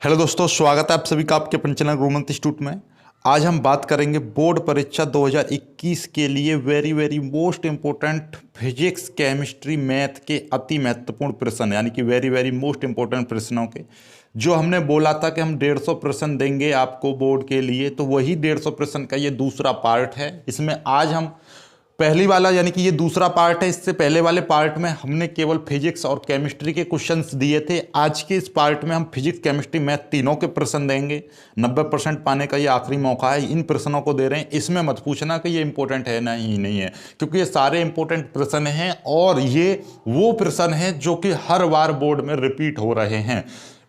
Hello दोस्तों, स्वागत है आप सभी का आपके अपने चैनल गुरुमंत्र इंस्टीट्यूट में। आज हम बात करेंगे बोर्ड परीक्षा 2021 के लिए very most important physics chemistry math के अति महत्वपूर्ण प्रश्न, यानी कि वेरी मोस्ट इम्पोर्टेंट प्रश्नों के जो हमने बोला था कि हम 150 प्रश्न देंगे आपको बोर्ड के लिए, तो वही 150 प्रश्न का ये दूसरा पार्ट है। इसमें आज हम पहली वाला यानी कि ये दूसरा पार्ट है। इससे पहले वाले पार्ट में हमने केवल फिजिक्स और केमिस्ट्री के क्वेश्चंस दिए थे। आज के इस पार्ट में हम फिजिक्स केमिस्ट्री मैथ तीनों के प्रश्न देंगे। 90% पाने का ये आखिरी मौका है, इन प्रश्नों को दे रहे हैं। इसमें मत पूछना कि ये इंपॉर्टेंट है नहीं है, क्योंकि ये सारे इंपॉर्टेंट प्रश्न हैं और ये वो प्रश्न हैं जो कि हर बार बोर्ड में रिपीट हो रहे हैं।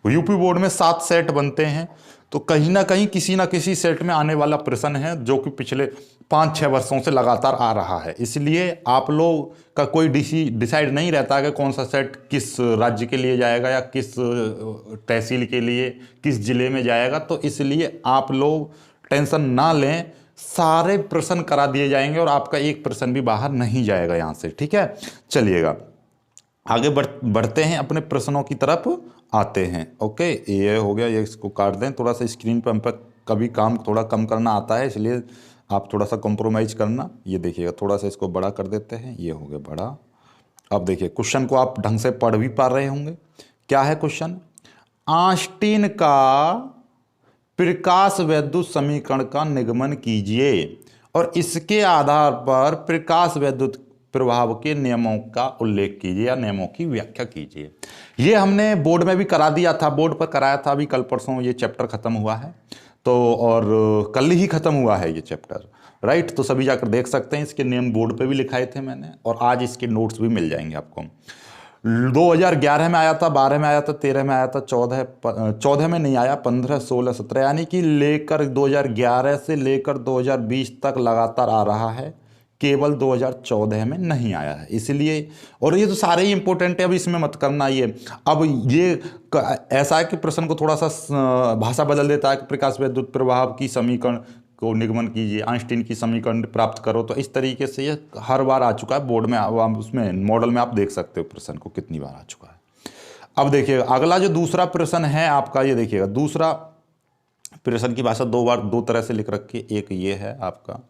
यूपी बोर्ड में 7 सेट बनते हैं, तो कहीं ना कहीं किसी ना किसी सेट में आने वाला प्रश्न है जो कि पिछले 5-6 वर्षों से लगातार आ रहा है। इसलिए आप लोग का कोई डिसाइड नहीं रहता कि कौन सा सेट किस राज्य के लिए जाएगा या किस तहसील के लिए, किस जिले में जाएगा। तो इसलिए आप लोग टेंशन ना लें, सारे प्रश्न करा दिए जाएंगे और आपका एक प्रश्न भी बाहर नहीं जाएगा यहाँ से। ठीक है, चलिएगा आगे बढ़ते हैं, अपने प्रश्नों की तरफ आते हैं। ओके, ये हो गया, ये इसको काट दें। थोड़ा सा स्क्रीन पर हम पर कभी काम थोड़ा कम करना आता है, इसलिए आप थोड़ा सा कॉम्प्रोमाइज करना। ये देखिएगा, थोड़ा सा इसको बड़ा कर देते हैं। ये हो गया बड़ा। अब देखिए क्वेश्चन को आप ढंग से पढ़ भी पा रहे होंगे। क्या है क्वेश्चन? आइंस्टीन का प्रकाश वैद्युत समीकरण का निगमन कीजिए और इसके आधार पर प्रकाश वैद्युत प्रभाव के नियमों का उल्लेख कीजिए या नियमों की व्याख्या कीजिए। ये हमने बोर्ड में भी करा दिया था, बोर्ड पर कराया था। अभी कल परसों ये चैप्टर खत्म हुआ है, तो और कल ही खत्म हुआ है ये चैप्टर, राइट। तो सभी जाकर देख सकते हैं, इसके नियम बोर्ड पे भी लिखाए थे मैंने, और आज इसके नोट्स भी मिल जाएंगे आपको। 2011 में आया था, 12 में आया था, 13 में आया था, 14 में नहीं आया, 15, 16, 17, यानी कि लेकर 2011 से लेकर 2020 तक लगातार आ रहा है। केवल 2014 में नहीं आया है, इसलिए। और ये तो सारे ही इंपॉर्टेंट है, अब इसमें मत करना ये। अब ये ऐसा है कि प्रश्न को थोड़ा सा भाषा बदल देता है कि प्रकाश वैद्युत प्रभाव की समीकरण को निगमन कीजिए, आइंस्टीन की समीकरण प्राप्त करो। तो इस तरीके से ये हर बार आ चुका है बोर्ड में, उसमें मॉडल में आप देख सकते हो प्रश्न को कितनी बार आ चुका है। अब देखिएगा अगला जो दूसरा प्रश्न है आपका, ये देखिएगा दूसरा प्रश्न की भाषा दो तरह से लिख रखी है। एक ये है आपका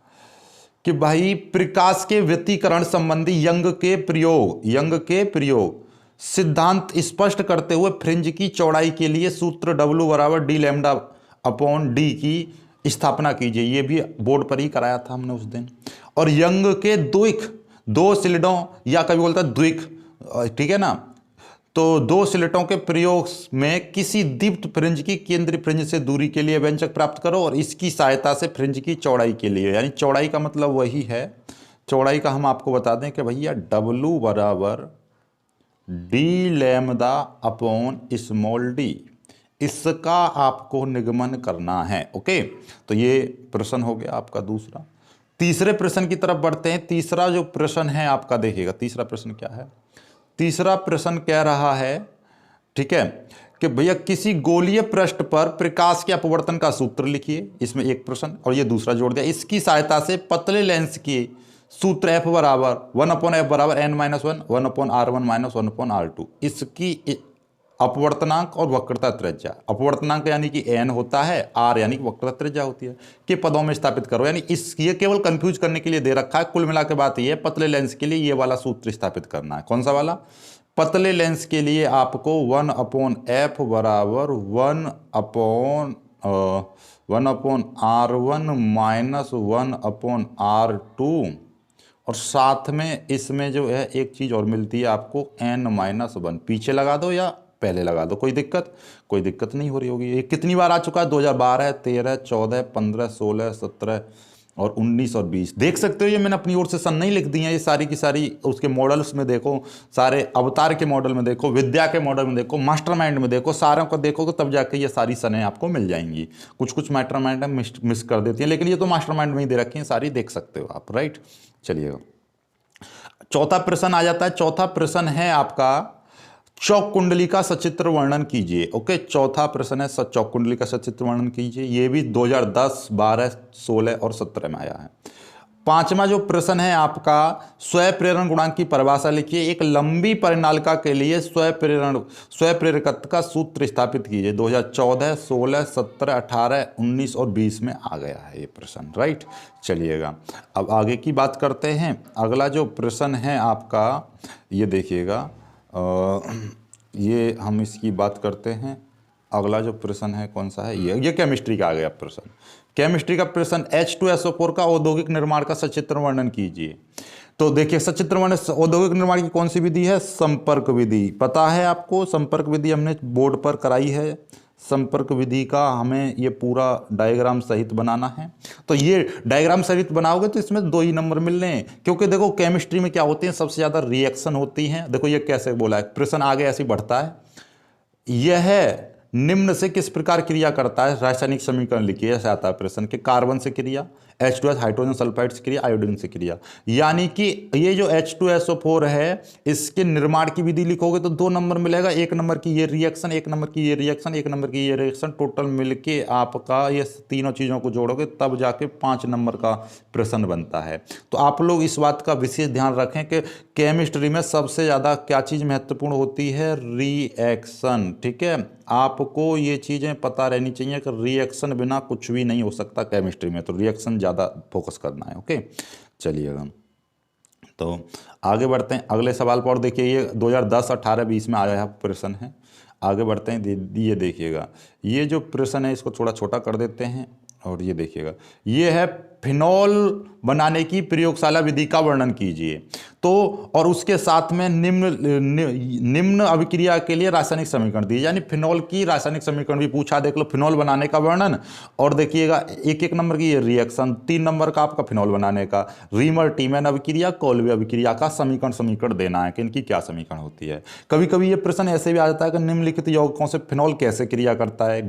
कि भाई प्रकाश के व्यतिकरण संबंधी यंग के प्रयोग सिद्धांत स्पष्ट करते हुए फ्रिंज की चौड़ाई के लिए सूत्र W बराबर d लैम्डा अपॉन d की स्थापना कीजिए। ये भी बोर्ड पर ही कराया था हमने उस दिन। और यंग के दो स्लिटों या कभी बोलता है द्विक, ठीक है ना, तो दो स्लिटों के प्रयोग में किसी दीप्त फ्रिंज की केंद्रीय फ्रिंज से दूरी के लिए व्यंजक प्राप्त करो और इसकी सहायता से फ्रिंज की चौड़ाई के लिए, यानी चौड़ाई का मतलब वही है, चौड़ाई का हम आपको बता दें कि भैया W बराबर d lambda upon small d, इसका आपको निगमन करना है। ओके, तो ये प्रश्न हो गया आपका दूसरा। तीसरे प्रश्न की तरफ बढ़ते हैं। तीसरा जो प्रश्न है आपका, देखिएगा तीसरा प्रश्न क्या है। तीसरा प्रश्न कह रहा है, ठीक है, कि भैया किसी गोलीय पृष्ठ पर प्रकाश के अपवर्तन का सूत्र लिखिए। इसमें एक प्रश्न और ये दूसरा जोड़ दिया। इसकी सहायता से पतले लेंस की सूत्र F बराबर 1/F बराबर n-1 1/R1 1/R2, इसकी अपवर्तनांक और वक्रता त्रिज्या, अपवर्तनांक यानी कि n होता है, r यानी कि वक्रता त्रिज्या होती है, के पदों में स्थापित करो। यानी ये केवल कंफ्यूज करने के लिए दे रखा है। कुल मिला के बात ये है, पतले लेंस के लिए ये वाला सूत्र स्थापित करना है। कौन सा वाला? पतले लेंस के लिए आपको 1/F बराबर 1/R1 1/R2, और साथ में इसमें जो है एक चीज और मिलती है आपको n-1। पीछे लगा दो या पहले लगा दो, कोई दिक्कत नहीं हो रही होगी। ये कितनी बार आ चुका है? 2012, 13, 14, 15, 16, 17 और 19 और 20। देख सकते हो ये मैंने अपनी ओर से सन नहीं लिख दी है, ये सारी की सारी उसके मॉडल्स में देखो, सारे अवतार के मॉडल में देखो, विद्या के मॉडल में देखो, मास्टरमाइंड में देखो, सारों को देखोगे तब जाके ये सारी सनें आपको मिल जाएंगी। कुछ मास्टरमाइंड मिस कर देती हैं, लेकिन ये तो मास्टरमाइंड में ही दे रखी हैं सारी, देख सकते हो आप, राइट। चलिएगा चौथा प्रश्न आ जाता है। चौथा प्रश्न है आपका चौक कुंडली का सचित्र वर्णन कीजिए। ओके, चौथा प्रश्न है चौक कुंडली का सचित्र वर्णन कीजिए। ये भी 2010, 12, 16 और 17 में आया है। पांचवा जो प्रश्न है आपका, स्वयं प्रेरण गुणांक की परिभाषा लिखिए। एक लंबी परिनालिका के लिए स्वयं प्रेरकत्व का सूत्र स्थापित कीजिए। 2014, 16, 17, 18, 19 और 20 में आ गया है ये प्रश्न, राइट। चलिएगा अब आगे की बात करते हैं। अगला जो प्रश्न है आपका, ये देखिएगा, ये हम इसकी बात करते हैं। अगला जो प्रश्न है कौन सा है, ये केमिस्ट्री का आ गया प्रश्न। केमिस्ट्री का प्रश्न, H2SO4 का औद्योगिक निर्माण का सचित्र वर्णन कीजिए। तो देखिए, सचित्र वर्णन औद्योगिक निर्माण की कौन सी विधि है? संपर्क विधि। पता है आपको, संपर्क विधि हमने बोर्ड पर कराई है। संपर्क विधि का हमें ये पूरा डायग्राम सहित बनाना है। तो ये डायग्राम सहित बनाओगे तो इसमें 2 ही नंबर मिलने हैं, क्योंकि देखो केमिस्ट्री में क्या होती है, सबसे ज़्यादा रिएक्शन होती हैं। देखो ये कैसे बोला है, प्रश्न आगे ऐसे बढ़ता है। यह निम्न से किस प्रकार क्रिया करता है? रासायनिक समीकरण लिखिए। ऐसा आता है प्रश्न के, कार्बन से क्रिया, H2S हाइड्रोजन सल्फाइड से क्रिया, आयोडीन से क्रिया। यानी कि ये जो H2SO4 है, इसके निर्माण की विधि लिखोगे तो 2 नंबर मिलेगा। 1 नंबर की ये रिएक्शन, 1 नंबर की ये रिएक्शन, 1 नंबर की ये रिएक्शन, टोटल मिलके आपका ये तीनों चीज़ों को जोड़ोगे तब जाके 5 नंबर का प्रश्न बनता है। तो आप लोग इस बात का विशेष ध्यान रखें कि केमिस्ट्री में सबसे ज़्यादा क्या चीज़ महत्वपूर्ण होती है? रिएक्शन। ठीक है, आपको ये चीज़ें पता रहनी चाहिए कि रिएक्शन बिना कुछ भी नहीं हो सकता केमिस्ट्री में, तो रिएक्शन ज़्यादा फोकस करना है। ओके, चलिएगा तो आगे बढ़ते हैं अगले सवाल पर। देखिए ये 2010, 18, 20 में आया प्रश्न है। आगे बढ़ते हैं, ये देखिएगा, ये जो प्रश्न है इसको थोड़ा छोटा कर देते हैं। और ये देखिएगा, ये है फिनॉल बनाने की प्रयोगशाला विधि का वर्णन कीजिए। तो और उसके साथ में निम्न अभिक्रिया के लिए रासायनिक समीकरण दीजिए। यानी फिनॉल की रासायनिक समीकरण भी पूछा, देख लो, फिनॉल बनाने का वर्णन। और देखिएगा 1-1 नंबर की ये रिएक्शन, 3 नंबर का आपका फिनॉल बनाने का, रीमर टीमैन अभिक्रिया, कोल्बे अभिक्रिया का समीकरण देना है कि इनकी क्या समीकरण होती है। कभी कभी ये प्रश्न ऐसे भी आ जाता है कि निम्नलिखित यौगिकों से फिनॉल कैसे क्रिया करता है?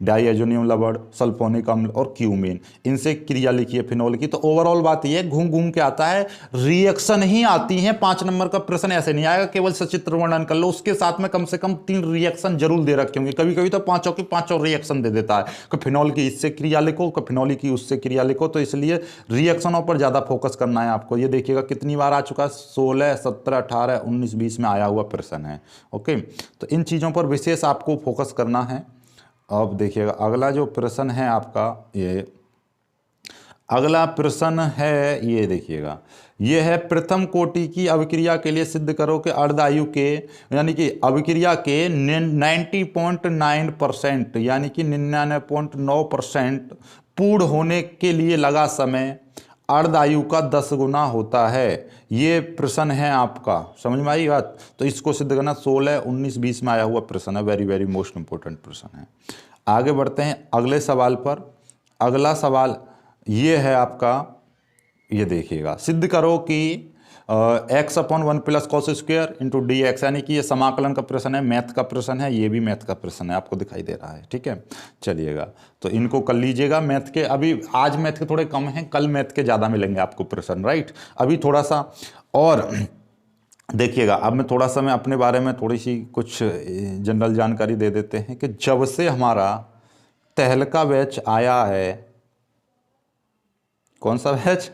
डाइएजोनियम लवण, सल्फोनिक अम्ल और क्यूमीन, इनसे क्रिया लिखिए फिनॉल की। तो ओवरऑल बात ये घूम घूम के आता है, रिएक्शन ही आती है। 5 नंबर का प्रश्न ऐसे नहीं आएगा केवल सचित्र वर्णन कर लो, उसके साथ में कम से कम 3 रिएक्शन जरूर दे रखे होंगे। कभी कभी तो 5 की 5 रिएक्शन दे देता है कि फिनॉल की इससे क्रिया लिखो, कि फिनॉल की उससे क्रिया लिखो। तो इसलिए रिएक्शनों पर ज़्यादा फोकस करना है आपको। ये देखिएगा कितनी बार आ चुका है, 16, 17, 18, 19, 20 में आया हुआ प्रश्न है। ओके, तो इन चीज़ों पर विशेष आपको फोकस करना है। अब देखिएगा अगला जो प्रश्न है आपका, ये अगला प्रश्न है, ये देखिएगा, ये है प्रथम कोटि की अभिक्रिया के लिए सिद्ध करो कि अर्धायु के, यानी कि अभिक्रिया के 90.9% यानी कि 99.9% पूर्ण होने के लिए लगा समय अर्धायु का 10 गुना होता है। ये प्रश्न है आपका, समझ में आई बात? तो इसको सिद्ध करना 16, 19, 20 में आया हुआ प्रश्न है। वेरी वेरी मोस्ट इंपॉर्टेंट प्रश्न है। आगे बढ़ते हैं अगले सवाल पर। अगला सवाल ये है आपका, ये देखिएगा, सिद्ध करो कि x/1 + cos square into dx, यानी कि ये समाकलन का प्रश्न है, मैथ का प्रश्न है। ये भी मैथ का प्रश्न है, आपको दिखाई दे रहा है। ठीक है, चलिएगा तो इनको कर लीजिएगा मैथ के। अभी आज मैथ के थोड़े कम हैं, कल मैथ के ज़्यादा मिलेंगे आपको प्रश्न, राइट। अभी थोड़ा सा और देखिएगा, अब मैं थोड़ा सा अपने बारे में थोड़ी सी कुछ जनरल जानकारी दे देते हैं कि जब से हमारा तहलका बैच आया है, कौन सा बैच?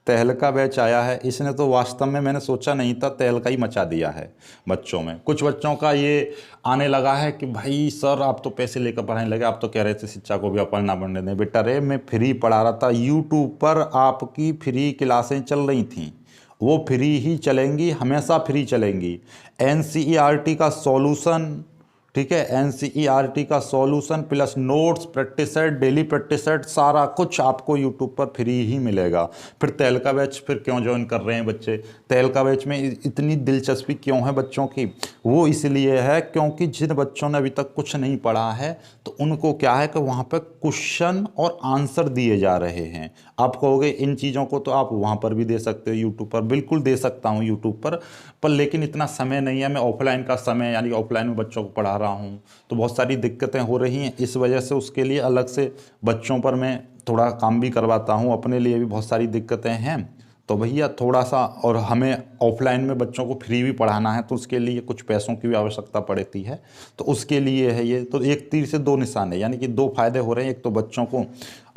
तहलका बैच आया है, इसने तो वास्तव में मैंने सोचा नहीं था, तहलका ही मचा दिया है बच्चों में। कुछ बच्चों का ये आने लगा है कि भाई सर आप तो पैसे लेकर पढ़ाने लगे, आप तो कह रहे थे शिक्षा को भी अपन ना बढ़ने दें। बेटा रे, मैं फ्री पढ़ा रहा था, यूट्यूब पर आपकी फ्री क्लासें चल रही थी, वो फ्री ही चलेंगी, हमेशा फ्री चलेंगी। NCERT का सॉल्यूशन, ठीक है, NCERT का solution plus notes, practice set, daily practice set, सारा कुछ आपको यूट्यूब पर फ्री ही मिलेगा। फिर तहलका बैच फिर क्यों ज्वाइन कर रहे हैं बच्चे? तहलका बैच में इतनी दिलचस्पी क्यों है बच्चों की? वो इसलिए है क्योंकि जिन बच्चों ने अभी तक कुछ नहीं पढ़ा है तो उनको क्या है कि वहाँ पर क्वेश्चन और आंसर दिए जा रहे हैं। आप कहोगे इन चीज़ों को तो आप वहाँ पर भी दे सकते हो, यूट्यूब पर। बिल्कुल दे सकता हूँ यूट्यूब पर लेकिन इतना समय नहीं है। मैं ऑफलाइन का समय, यानी ऑफलाइन में बच्चों को पढ़ा रहा हूँ, तो बहुत सारी दिक्कतें हो रही हैं। इस वजह से उसके लिए अलग से बच्चों पर मैं थोड़ा काम भी करवाता हूँ, अपने लिए भी बहुत सारी दिक्कतें हैं। तो भैया थोड़ा सा, और हमें ऑफलाइन में बच्चों को फ्री भी पढ़ाना है तो उसके लिए कुछ पैसों की भी आवश्यकता पड़ती है। तो उसके लिए है ये, तो एक तीर से दो निशान है, यानी कि दो फायदे हो रहे हैं। एक तो बच्चों को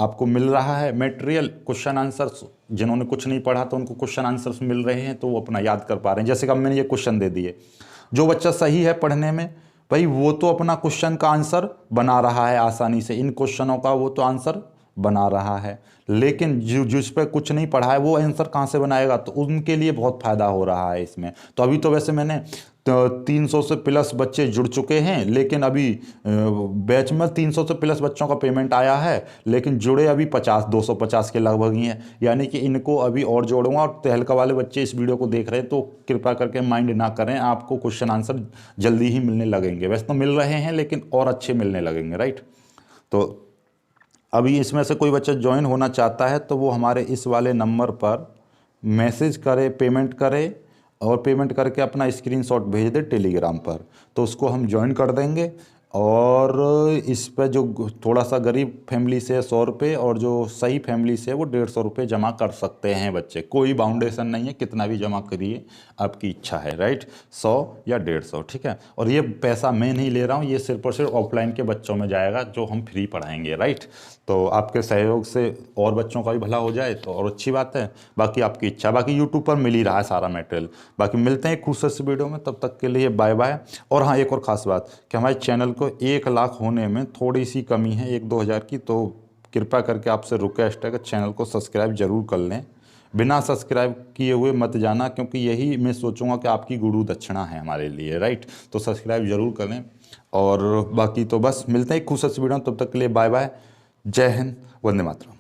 आपको मिल रहा है मटेरियल, क्वेश्चन आंसर्स, जिन्होंने कुछ नहीं पढ़ा तो उनको क्वेश्चन आंसर्स मिल रहे हैं तो वो अपना याद कर पा रहे हैं। जैसे कि अब मैंने ये क्वेश्चन दे दिए, जो बच्चा सही है पढ़ने में भाई वो तो अपना क्वेश्चन का आंसर बना रहा है आसानी से, इन क्वेश्चनों का वो तो आंसर बना रहा है। लेकिन जिस पर कुछ नहीं पढ़ा है वो आंसर कहाँ से बनाएगा, तो उनके लिए बहुत फ़ायदा हो रहा है इसमें। तो अभी तो वैसे मैंने 300 से प्लस बच्चे जुड़ चुके हैं, लेकिन अभी बैच में 300 से प्लस बच्चों का पेमेंट आया है, लेकिन जुड़े अभी 250 के लगभग ही हैं। यानी कि इनको अभी और जोड़ूंगा। और तहलका वाले बच्चे इस वीडियो को देख रहे हैं तो कृपा करके माइंड ना करें, आपको क्वेश्चन आंसर जल्दी ही मिलने लगेंगे। वैसे तो मिल रहे हैं लेकिन और अच्छे मिलने लगेंगे, राइट। तो अभी इसमें से कोई बच्चा ज्वाइन होना चाहता है तो वो हमारे इस वाले नंबर पर मैसेज करे, पेमेंट करे, और पेमेंट करके अपना स्क्रीनशॉट भेज दे टेलीग्राम पर, तो उसको हम ज्वाइन कर देंगे। और इस पर जो थोड़ा सा गरीब फैमिली से 100 रुपये, और जो सही फैमिली से वो 150 रुपये जमा कर सकते हैं बच्चे। कोई बाउंडेशन नहीं है, कितना भी जमा करिए, आपकी इच्छा है, राइट। 100 या 150, ठीक है। और ये पैसा मैं नहीं ले रहा हूँ, ये सिर्फ और सिर्फ ऑफलाइन के बच्चों में जाएगा जो हम फ्री पढ़ाएंगे, राइट। तो आपके सहयोग से और बच्चों का भी भला हो जाए तो और अच्छी बात है। बाकी आपकी इच्छा, बाकी यूट्यूब पर मिल ही रहा है सारा मटेरियल। बाकी मिलते हैं एक खूबसूरत सी वीडियो में, तब तक के लिए बाय बाय। और हाँ, एक और ख़ास बात कि हमारे चैनल को 1 लाख होने में थोड़ी सी कमी है, 1-2 हज़ार की, तो कृपया करके आपसे रिक्वेस्ट है कि चैनल को सब्सक्राइब जरूर कर लें। बिना सब्सक्राइब किए हुए मत जाना, क्योंकि यही मैं सोचूंगा कि आपकी गुरु दक्षिणा है हमारे लिए, राइट। तो सब्सक्राइब जरूर करें। और बाकी तो बस मिलते हैं एक खूबसूरत वीडियो, तब तक के लिए बाय बाय। जय हिंद, वंदे मातरम।